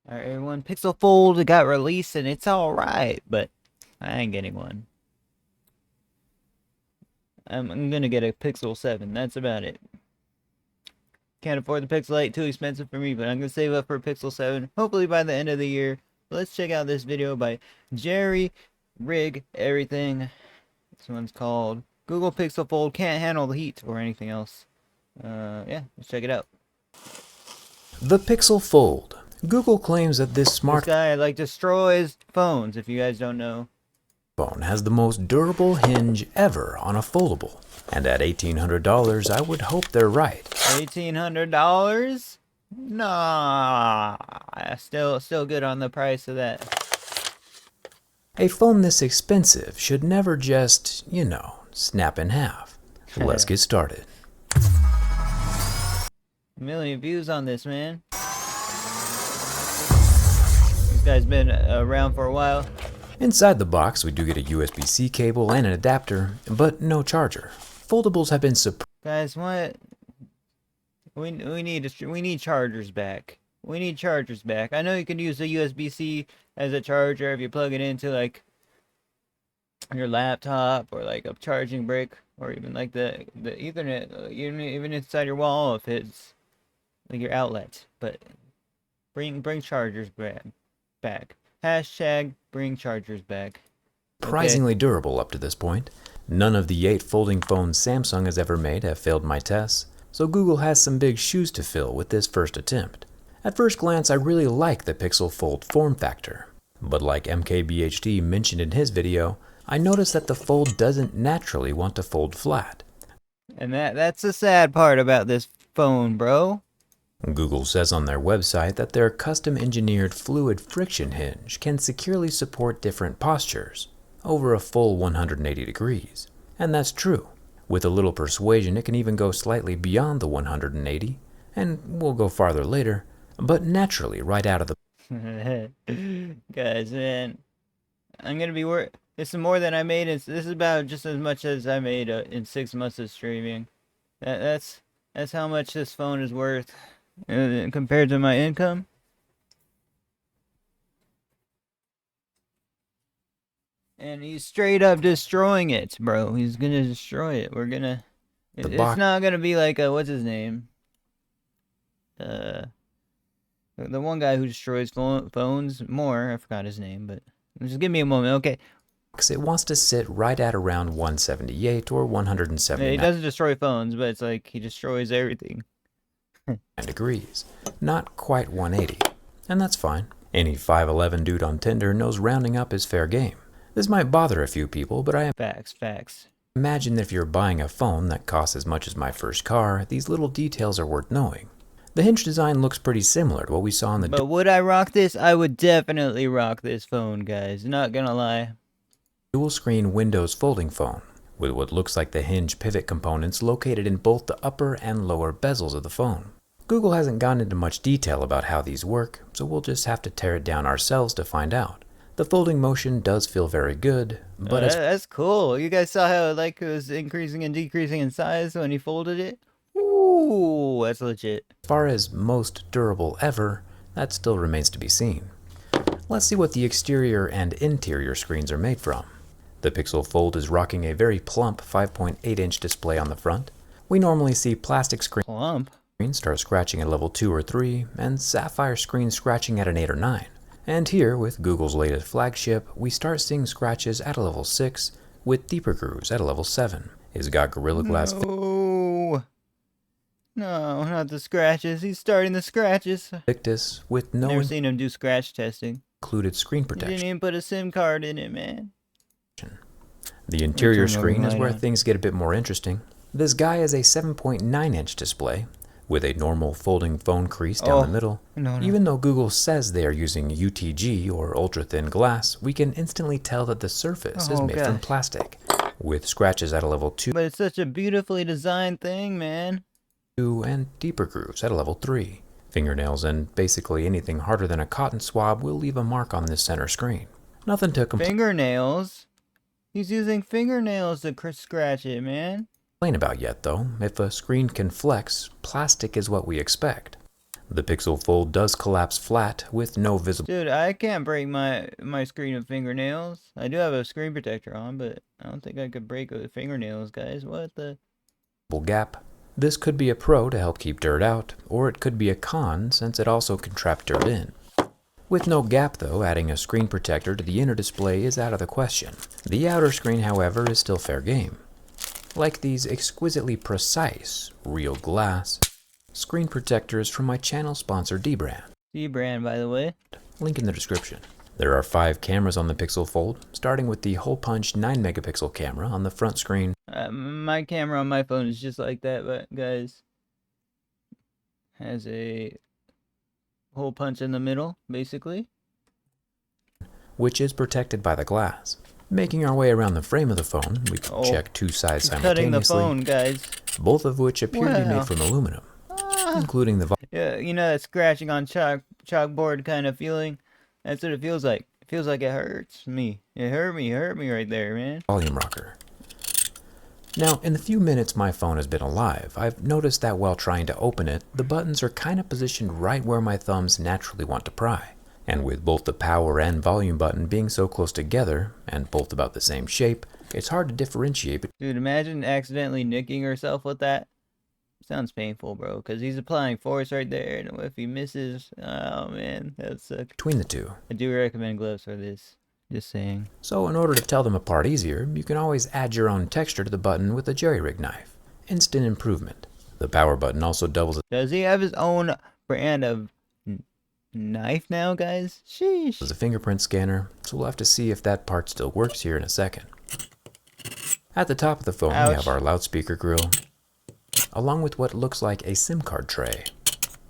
Alright, everyone, Pixel Fold got released and it's alright, but I ain't getting one. I'm gonna get a Pixel 7, that's about it. Can't afford the Pixel 8, too expensive for me, but I'm gonna save up for a Pixel 7, hopefully by the end of the year. Let's check out this video by Jerryrigseverything. This one's called Google Pixel Fold Can't Handle the Heat or anything else. Yeah, let's check it out. The Pixel Fold. Google claims that this This guy, like, destroys phones, if you guys don't know. smartphone has the most durable hinge ever on a foldable. And at $1,800, I would hope they're right. $1,800? Nah, still good on the price of that. A phone this expensive should never just, snap in half. Let's get started. A million views on this, man. This guy's been around for a while. Inside the box, we do get a USB-C cable and an adapter, but no charger. Foldables have been Guys, what? We need chargers back. We need chargers back. I know you can use the USB-C as a charger if you plug it into like your laptop or like a charging brick or even like the Ethernet, even inside your wall if it's like your outlet. But bring chargers back. Hashtag bring chargers back. surprisingly durable up to this point. None of the 8 folding phones Samsung has ever made have failed my tests, so Google has some big shoes to fill with this first attempt. At first glance, I really like the Pixel Fold form factor, but like MKBHD mentioned in his video, I noticed that the Fold doesn't naturally want to fold flat. And that's the sad part about this phone, bro. Google says on their website that their custom-engineered fluid friction hinge can securely support different postures over a full 180 degrees. And that's true. With a little persuasion, it can even go slightly beyond the 180, and we'll go farther later, but naturally right out of the Guys, man, I'm gonna be this is more than I made. This is about just as much as I made in 6 months of streaming. That's how much this phone is worth compared to my income. And he's straight up destroying it, bro. He's gonna destroy it. We're gonna. It's not gonna be like what's his name? The one guy who destroys phones more. I forgot his name, but just give me a moment, okay? It wants to sit right at around 178 or 179 he doesn't destroy phones, but it's like he destroys everything. degrees. Not quite 180. And that's fine. Any 5'11 dude on Tinder knows rounding up is fair game. This might bother a few people, but I Facts. imagine if you're buying a phone that costs as much as my first car, these little details are worth knowing. The hinge design looks pretty similar to what we saw in the But would I rock this? I would definitely rock this phone, guys. Not gonna lie. dual screen Windows folding phone, with what looks like the hinge pivot components located in both the upper and lower bezels of the phone. Google hasn't gone into much detail about how these work, so we'll just have to tear it down ourselves to find out. The folding motion does feel very good, but that's cool. You guys saw how it was increasing and decreasing in size when he folded it? Ooh, that's legit. as far as most durable ever, that still remains to be seen. Let's see what the exterior and interior screens are made from. The Pixel Fold is rocking a very plump 5.8-inch display on the front. We normally see plastic screens start scratching at level 2 or 3, and sapphire screens scratching at an 8 or 9. And here, with Google's latest flagship, we start seeing scratches at a level 6, with deeper grooves at a level 7. It's got Gorilla Glass No, not the scratches. He's starting the scratches. Victus with no Never seen him do scratch testing. included screen He protection. didn't even put a SIM card in it, man. The interior screen is where things get a bit more interesting. This guy is a 7.9-inch display with a normal folding phone crease down the middle. Even though Google says they are using UTG or ultra-thin glass, we can instantly tell that the surface is made from plastic, with scratches at a level 2. But it's such a beautifully designed thing, man. And deeper grooves at a level 3. Fingernails and basically anything harder than a cotton swab will leave a mark on this center screen. Nothing to Fingernails? He's using fingernails to scratch it, man. About yet though. If a screen can flex, plastic is what we expect. The Pixel Fold does collapse flat with no visible Dude, I can't break my screen with fingernails. I do have a screen protector on, but I don't think I could break it with fingernails, guys. What the? gap. This could be a pro to help keep dirt out, or it could be a con since it also can trap dirt in. With no gap though, adding a screen protector to the inner display is out of the question. The outer screen, however, is still fair game. Like these exquisitely precise, real glass, screen protectors from my channel sponsor D-Brand. D-Brand, by the way. Link in the description. There are 5 cameras on the Pixel Fold, starting with the hole punch 9 megapixel camera on the front screen. My camera on my phone is just like that, but guys, has a hole punch in the middle, basically. Which is protected by the glass. Making our way around the frame of the phone, we can check 2 sides Cutting the simultaneously, phone, guys. both of which appear to be Wow. made from aluminum, including the Yeah, you know that scratching on chalkboard kind of feeling? That's what it feels like. It feels like it hurts me. It hurt me right there, man. volume rocker. Now, in the few minutes my phone has been alive, I've noticed that while trying to open it, the buttons are kind of positioned right where my thumbs naturally want to pry. And with both the power and volume button being so close together, and both about the same shape, it's hard to differentiate. Dude, imagine accidentally nicking yourself with that. Sounds painful, bro, because he's applying force right there, and if he misses, oh man, that sucks. Between the two. I do recommend gloves for this. Just saying. So in order to tell them apart easier, you can always add your own texture to the button with a jerry-rig knife. Instant improvement. The power button also doubles Does he have his own brand of knife now, guys? Sheesh. as a fingerprint scanner, so we'll have to see if that part still works here in a second. At the top of the phone, we have our loudspeaker grill, along with what looks like a SIM card tray,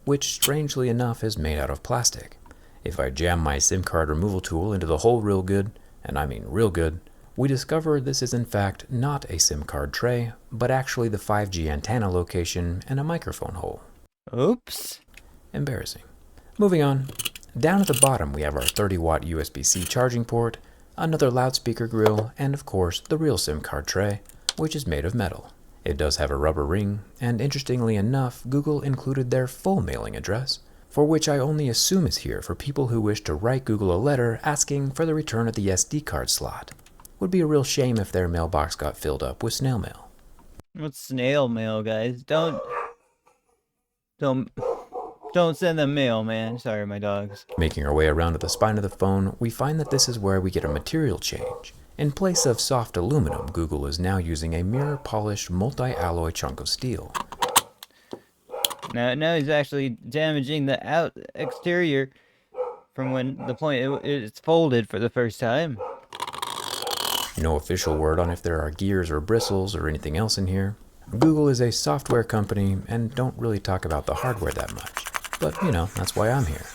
which strangely enough is made out of plastic. If I jam my SIM card removal tool into the hole real good, and I mean real good, we discover this is in fact not a SIM card tray, but actually the 5G antenna location and a microphone hole. Oops. Embarrassing. Moving on. Down at the bottom we have our 30-watt USB-C charging port, another loudspeaker grill, and of course the real SIM card tray, which is made of metal. It does have a rubber ring, and interestingly enough, Google included their full mailing address, for which I only assume is here for people who wish to write Google a letter asking for the return of the SD card slot. Would be a real shame if their mailbox got filled up with snail mail. What's snail mail, guys? Don't send them mail, man. Sorry, my dogs. Making our way around to the spine of the phone, we find that this is where we get a material change. In place of soft aluminum, Google is now using a mirror-polished multi-alloy chunk of steel. Now he's actually damaging the exterior from when the point it's folded for the first time. No official word on if there are gears or bristles or anything else in here. Google is a software company and don't really talk about the hardware that much. But, you know, that's why I'm here.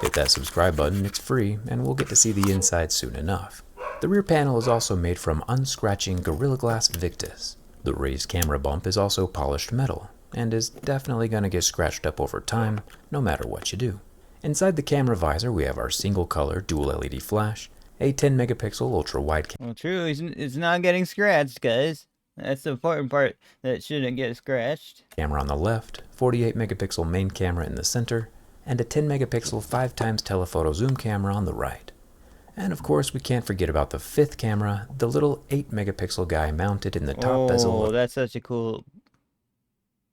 Hit that subscribe button, it's free, and we'll get to see the inside soon enough. The rear panel is also made from unscratching Gorilla Glass Victus. The raised camera bump is also polished metal, and is definitely going to get scratched up over time, no matter what you do. Inside the camera visor, we have our single color dual LED flash, a 10 megapixel ultra wide camera. Well, true, it's not getting scratched, guys. That's the important part, that it shouldn't get scratched. Camera on the left, 48 megapixel main camera in the center, and a 10 megapixel 5x telephoto zoom camera on the right. And of course, we can't forget about the fifth camera, the little 8 megapixel guy mounted in the top bezel. Oh, that's such a cool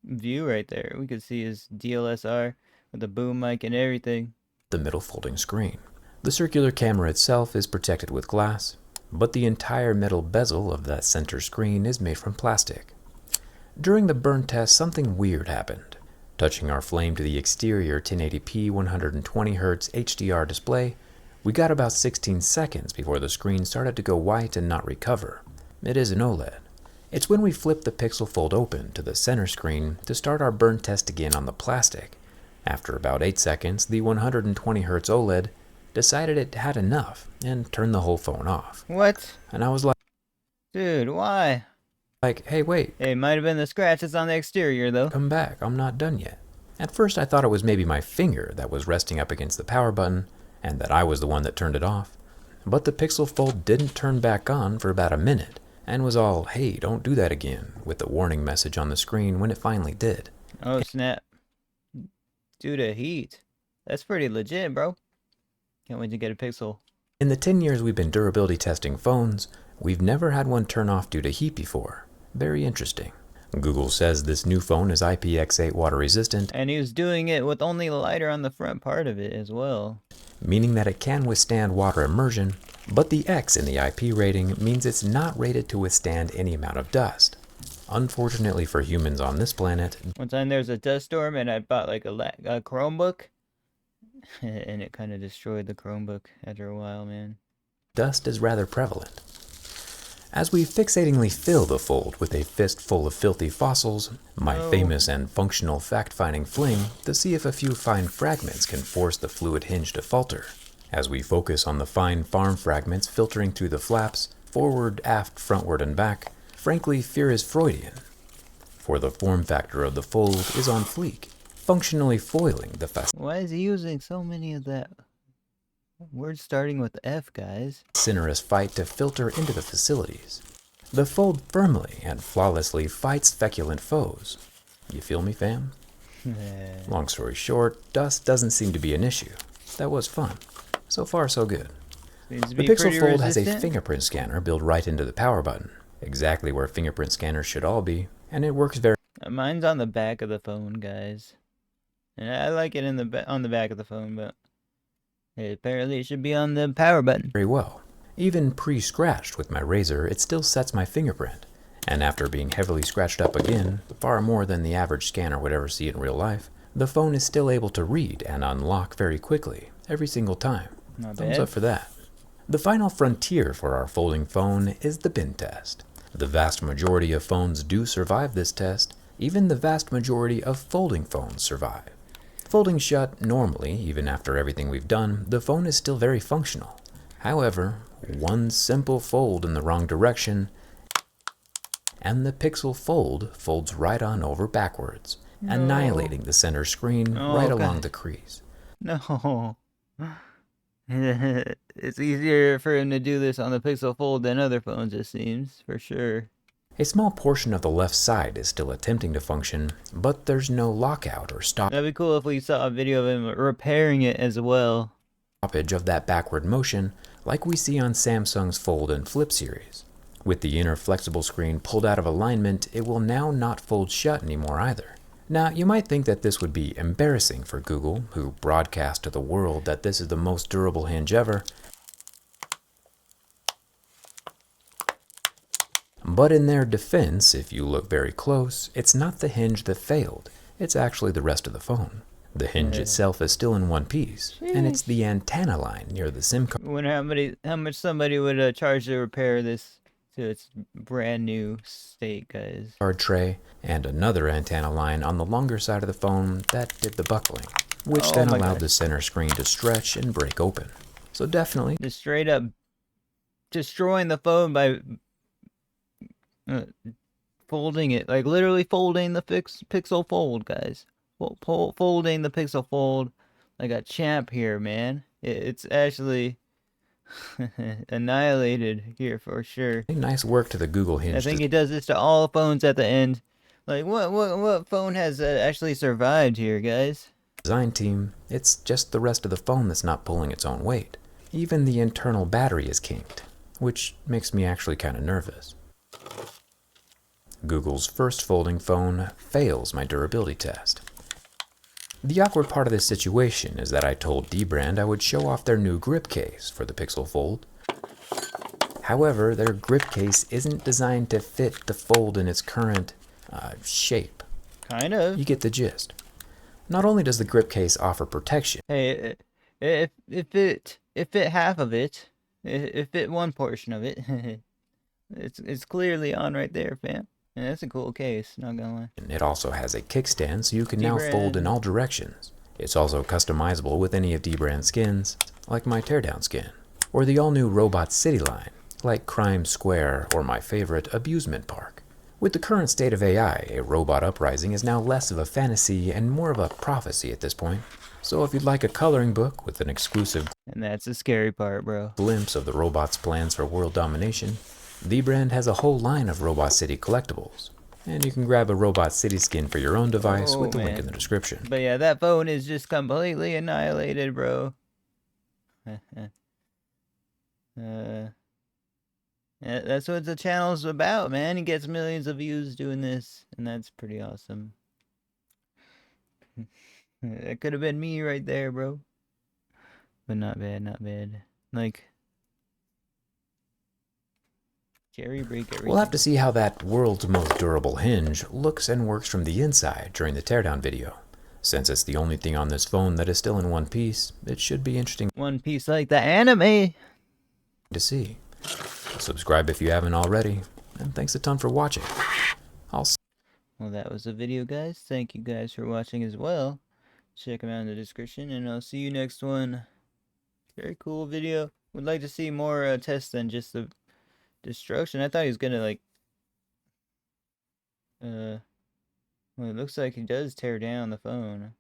view right there. We could see his DLSR with the boom mic and everything. The middle folding screen. The circular camera itself is protected with glass, but the entire metal bezel of that center screen is made from plastic. During the burn test, something weird happened. Touching our flame to the exterior 1080p 120Hz HDR display, we got about 16 seconds before the screen started to go white and not recover. It is an OLED. It's when we flip the Pixel Fold open to the center screen to start our burn test again on the plastic. After about 8 seconds, the 120Hz OLED decided it had enough and turned the whole phone off. What? And I was like, Dude, why? hey, wait, It might have been the scratches on the exterior, though. come back, I'm not done yet. At first I thought it was maybe my finger that was resting up against the power button, and that I was the one that turned it off. But the Pixel Fold didn't turn back on for about a minute, and was all, hey, don't do that again, with the warning message on the screen when it finally did. Oh, snap. Due to heat. That's pretty legit, bro. Can't wait to get a Pixel. In the 10 years we've been durability testing phones, we've never had one turn off due to heat before. Very interesting. Google says this new phone is IPX8 water resistant, And he was doing it with only the lighter on the front part of it as well. meaning that it can withstand water immersion, but the X in the IP rating means it's not rated to withstand any amount of dust. Unfortunately for humans on this planet, One time there was a dust storm and I bought like a Chromebook. And it kind of destroyed the Chromebook after a while, man. dust is rather prevalent. As we fixatingly fill the fold with a fistful of filthy fossils, my famous and functional fact-finding fling to see if a few fine fragments can force the fluid hinge to falter. As we focus on the fine farm fragments filtering through the flaps, forward, aft, frontward, and back, frankly, fear is Freudian. For the form factor of the fold is on fleek, functionally foiling the Why is he using so many of that? Words starting with F, guys. fascinerous fight to filter into the facilities. The fold firmly and flawlessly fights feculent foes. You feel me, fam? Long story short, dust doesn't seem to be an issue. That was fun. So far, so good. Seems to The be Pixel pretty Fold has a resistant. fingerprint scanner built right into the power button, exactly where fingerprint scanners should all be, and it works very Mine's on the back of the phone, guys. And I like it in the on the back of the phone, but apparently it should be on the power button. well. Even pre-scratched with my razor, it still sets my fingerprint. And after being heavily scratched up again, far more than the average scanner would ever see in real life, the phone is still able to read and unlock very quickly, every single time. Not Thumbs bad. up for that. The final frontier for our folding phone is the bin test. The vast majority of phones do survive this test. Even the vast majority of folding phones survive. Folding shut normally, even after everything we've done, the phone is still very functional. However, one simple fold in the wrong direction, and the Pixel Fold folds right on over backwards, annihilating the center screen right along the crease. No. It's easier for him to do this on the Pixel Fold than other phones, it seems, for sure. A small portion of the left side is still attempting to function, but there's no lockout or That'd be cool if we saw a video of him repairing it as well. stoppage of that backward motion like we see on Samsung's Fold and Flip series. With the inner flexible screen pulled out of alignment, it will now not fold shut anymore either. Now, you might think that this would be embarrassing for Google, who broadcast to the world that this is the most durable hinge ever. But in their defense, if you look very close, it's not the hinge that failed. It's actually the rest of the phone. The hinge itself is still in one piece, and it's the antenna line near the SIM card. I wonder how much somebody would charge to repair this to its brand new state, guys. Card tray, and another antenna line on the longer side of the phone that did the buckling, which then my allowed God. the center screen to stretch and break open. So definitely, Just straight up destroying the phone by folding it, like literally folding the Pixel Fold, guys. Folding the Pixel Fold like a champ here, man. It's actually annihilated here for sure. nice work to the Google hinge. I think it does this to all phones at the end. Like what phone has actually survived here, guys? Design team, it's just the rest of the phone that's not pulling its own weight. Even the internal battery is kinked, which makes me actually kind of nervous. Google's first folding phone fails my durability test. The awkward part of this situation is that I told dbrand I would show off their new grip case for the Pixel Fold. However, their grip case isn't designed to fit the Fold in its current shape. Kind of. You get the gist. Not only does the grip case offer protection, Hey, if it half of it, if it one portion of it, it's clearly on right there, fam. And that's a cool case, not gonna lie. it also has a kickstand so you can now fold in all directions. It's also customizable with any of dbrand's skins, like my teardown skin, or the all-new Robot City line, like Crime Square or my favorite Abusement Park. With the current state of AI, a robot uprising is now less of a fantasy and more of a prophecy at this point. So if you'd like a coloring book with an exclusive And that's the scary part, bro. glimpse of the robot's plans for world domination, dbrand has a whole line of Robot City collectibles. And you can grab a Robot City skin for your own device with the link in the description. But yeah, that phone is just completely annihilated, bro. Yeah, that's what the channel's about, man. He gets millions of views doing this, and that's pretty awesome. That could have been me right there, bro. But not bad, not bad. Like, Jerryrigseverything. We'll have to see how that world's most durable hinge looks and works from the inside during the teardown video. Since it's the only thing on this phone that is still in one piece, it should be interesting One Piece like the anime to see. Subscribe if you haven't already, and thanks a ton for watching. Well, that was the video, guys. Thank you guys for watching as well. Check them out in the description, and I'll see you next one. Very cool video. Would like to see more tests than just the destruction. I thought he was gonna like well, it looks like he does tear down the phone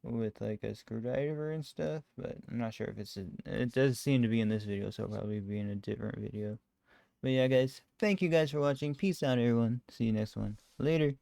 with like a screwdriver and stuff, but I'm not sure if it does seem to be in this video, so it'll probably be in a different video. But yeah, guys, thank you guys for watching. Peace out, everyone. See you next one. Later.